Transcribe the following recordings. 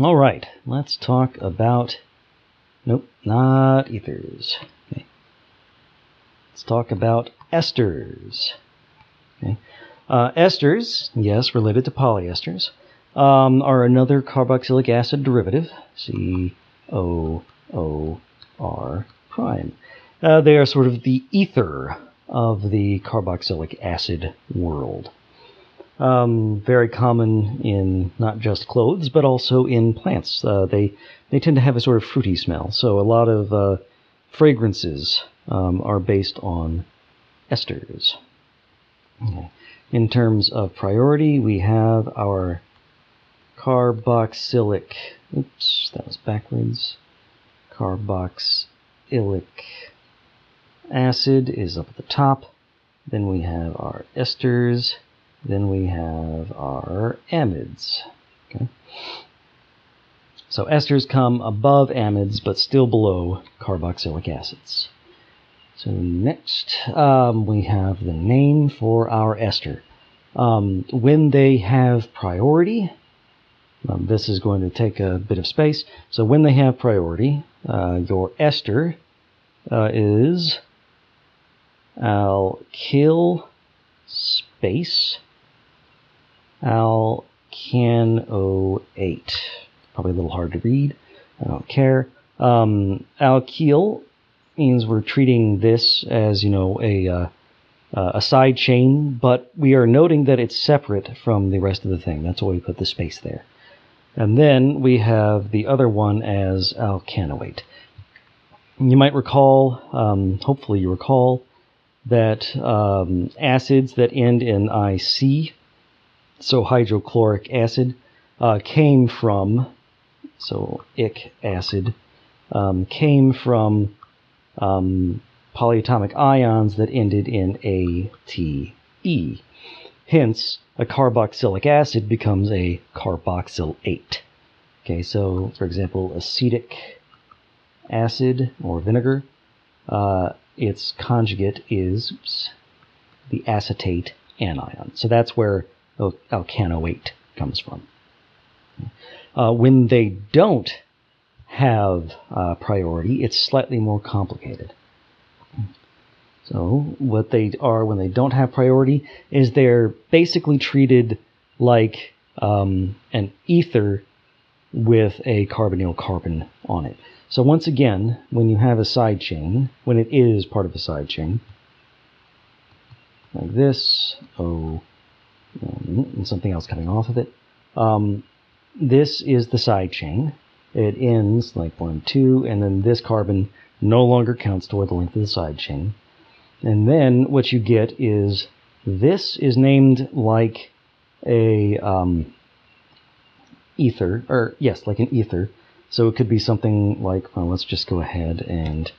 All right, let's talk about, nope, not ethers. Okay. Let's talk about esters. Okay. Esters, yes, related to polyesters, are another carboxylic acid derivative, COOR prime. They are sort of the ether of the carboxylic acid world. Very common in not just clothes, but also in plants. They tend to have a sort of fruity smell, so a lot of fragrances are based on esters. Okay. In terms of priority, we have our carboxylic, oops, that was backwards. Carboxylic acid is up at the top. Then we have our esters. Then we have our amides. Okay. So esters come above amides, but still below carboxylic acids. So next, we have the name for our ester. When they have priority, this is going to take a bit of space. So when they have priority, your ester is alkyl space alkanoate. Probably a little hard to read. I don't care. Alkyl means we're treating this as, a side chain, but we are noting that it's separate from the rest of the thing. That's why we put the space there. And then we have the other one as alkanoate. You might recall, hopefully you recall, that acids that end in IC, so hydrochloric acid, came from, so ic acid, came from polyatomic ions that ended in ATE. Hence, a carboxylic acid becomes a carboxylate. Okay, so for example, acetic acid or vinegar, its conjugate is the acetate anion. So that's where alkanoate comes from. When they don't have priority, it's slightly more complicated. So what they are when they don't have priority is they're basically treated like an ether with a carbonyl carbon on it. So once again, when you have a side chain, when it is part of a side chain, like this, and something else coming off of it, this is the side chain. It ends like 1, 2, and then this carbon no longer counts toward the length of the side chain. And then what you get is this is named like a ether, or yes, like an ether. So it could be something like, well, let's just go ahead and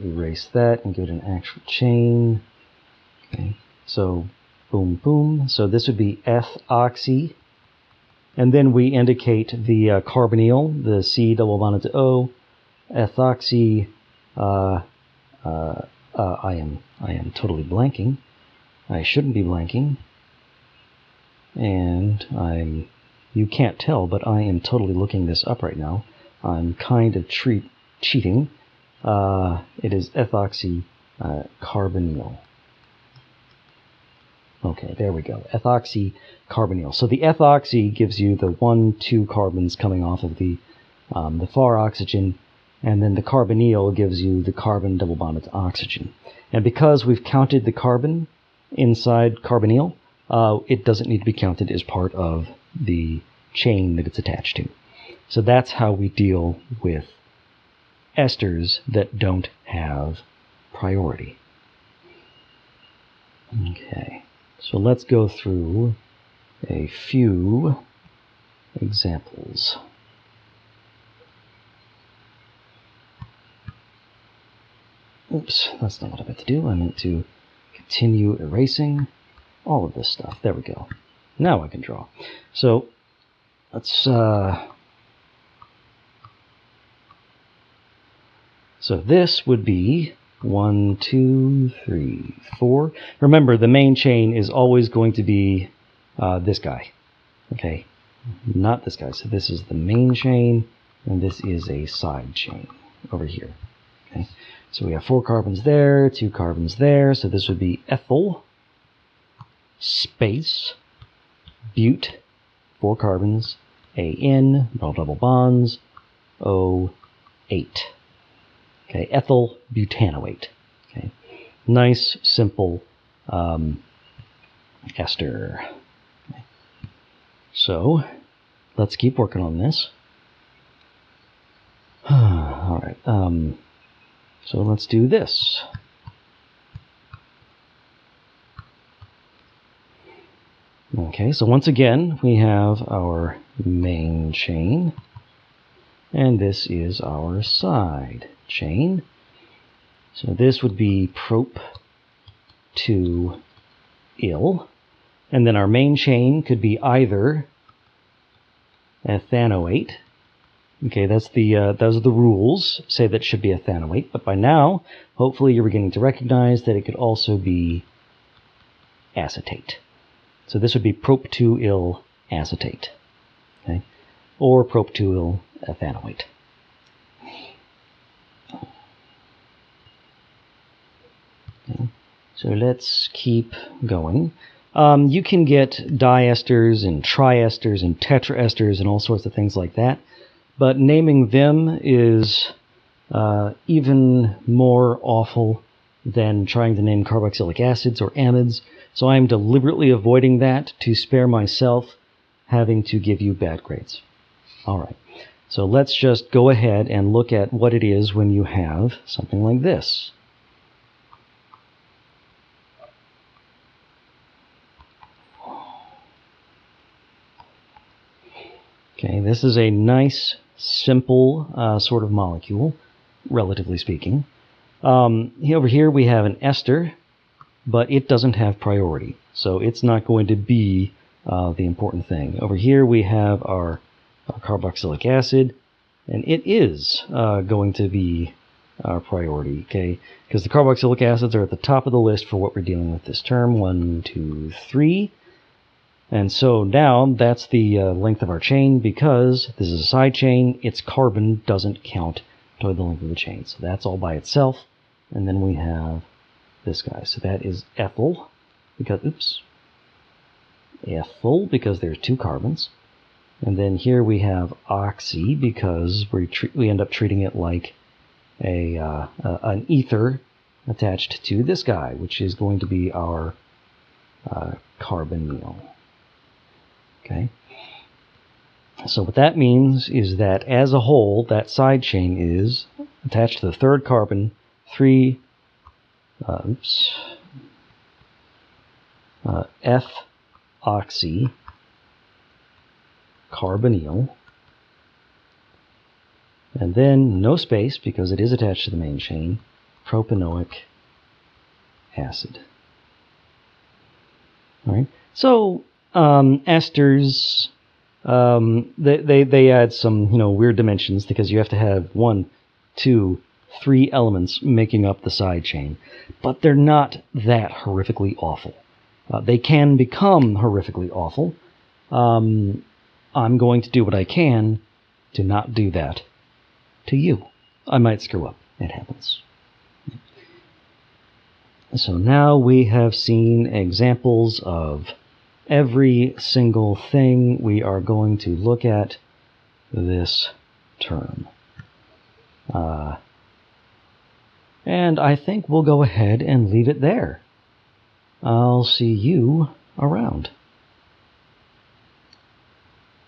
erase that and give it an actual chain. Okay, so boom, boom. So this would be ethoxy. And then we indicate the carbonyl, the C double bonded to O, ethoxy. I am totally blanking. I shouldn't be blanking. And you can't tell, but I am totally looking this up right now. I'm kind of cheating. It is ethoxy carbonyl. Okay, there we go. Ethoxy carbonyl. So the ethoxy gives you the 1, 2 carbons coming off of the far oxygen, and then the carbonyl gives you the carbon double bonded to oxygen. And because we've counted the carbon inside carbonyl, it doesn't need to be counted as part of the chain that it's attached to. So that's how we deal with esters that don't have priority. Okay, so let's go through a few examples. Oops, that's not what I meant to do. I meant to continue erasing all of this stuff. There we go. Now I can draw. So let's so this would be 1, 2, 3, 4. Remember, the main chain is always going to be this guy. Okay, not this guy. So this is the main chain, and this is a side chain over here. Okay, so we have 4 carbons there, 2 carbons there. So this would be ethyl space bute, 4 carbons, AN, double bonds, O8. Okay, ethyl butanoate. Okay, nice, simple ester. Okay. So let's keep working on this. All right. So let's do this. Okay, so once again, we have our main chain, and this is our side chain. So this would be prop 2-il, and then our main chain could be either ethanoate. Okay, those are the rules, say that should be ethanoate, but by now, hopefully you're beginning to recognize that it could also be acetate. So this would be prop 2-il acetate, okay, or prop 2-il ethanoate. Okay. So let's keep going. You can get diesters and triesters and tetraesters and all sorts of things like that, but naming them is even more awful than trying to name carboxylic acids or amides. So I'm deliberately avoiding that to spare myself having to give you bad grades. All right, so let's just go ahead and look at what it is when you have something like this. Okay, this is a nice, simple sort of molecule, relatively speaking. Over here we have an ester, but it doesn't have priority, so it's not going to be the important thing. Over here we have our carboxylic acid, and it is going to be our priority, okay? Because the carboxylic acids are at the top of the list for what we're dealing with this term. 1, 2, 3. And so now that's the length of our chain. Because this is a side chain, its carbon doesn't count toward the length of the chain. So that's all by itself. And then we have this guy. So that is ethyl, because, ethyl, because there's 2 carbons. And then here we have oxy, because we end up treating it like an ether attached to this guy, which is going to be our carbonyl. Okay. So what that means is that as a whole, that side chain is attached to the 3rd carbon, 3 F-oxy carbonyl, and then no space because it is attached to the main chain, propanoic acid. All right. So esters, they add some weird dimensions because you have to have 1, 2, 3 elements making up the side chain, but they're not that horrifically awful. They can become horrifically awful. I'm going to do what I can to not do that to you. I might screw up. It happens. So now we have seen examples of every single thing we are going to look at this term. And I think we'll go ahead and leave it there. I'll see you around.